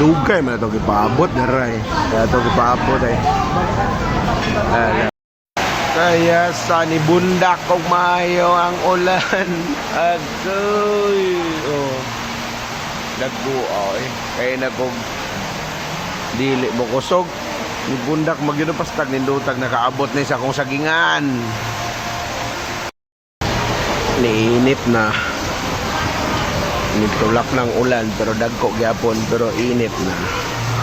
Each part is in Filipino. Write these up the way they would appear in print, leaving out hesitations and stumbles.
Dugay man ito kipaabot na rin. Kaya ito kipaabot eh. Kaya sa nibundak kong maayo ang ulan. Agoy. Oh. Nagbuaw eh. Kaya na kong dili mo kusog. Nibundak magyunupastag nindutag nakaabot na isa kong sagingan. Niinit na. Nitulak ng ulan pero dagko gyapon pero init na.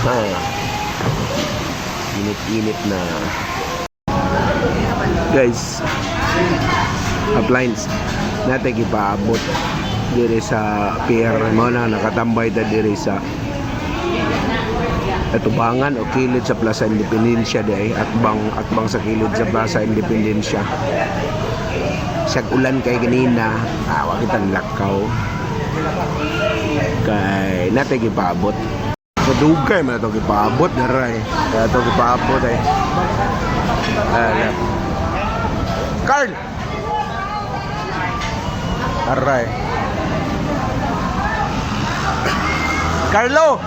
Ha. Init na. Guys, appliance natin ipaabot diri sa pier mo na nakatambay ta diri sa Atubangan o kilid sa Plaza Independencia day atbang sa kilid sa Plaza Independencia. Sag ulan kay ganina, wa kitang lakaw. Kay natin ipaabot. Dugay man ito ipaabot na rin. Kaya ito ipaabot eh. Carl! Aray. Carlo!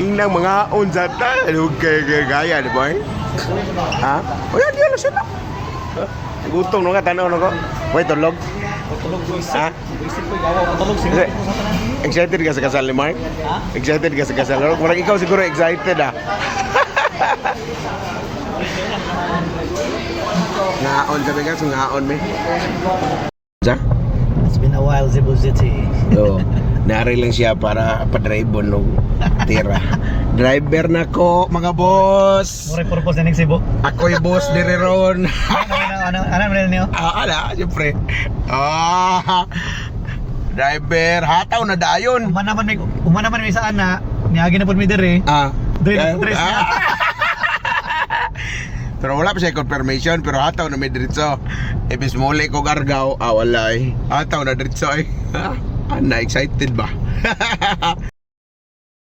Inang mga onzata, gaya di ba? Ha? O yan, yan, lasyon na. Gutom nung nga, tanaw nung ko. Wait, tulog? Tulog ko isip. Ha? Isip ko, gawa ko tulog. Sige, excited ka sa kasal ni Mark? Ha? Excited ka sa kasal? Parang ikaw siguro excited ah. Ngaon sabi ka, ngaon me. Sa? It's been a while, Cebu City. So, nari lang siya para pa-drive nung tira. Driver na ko, mga boss. Mure purpose na ng Cebu. Ako'y boss dire ron. Ano mo niyo? Ala, siyempre. Driver, hataw na dayon. Uma naman may saan na niagi na pud mi dire. Dress niya. Pero wala pa siya confirmation, pero hataw na may diretso. Ibis muli ko gargaw, wala eh. Hataw na diretso eh. Na excited ba?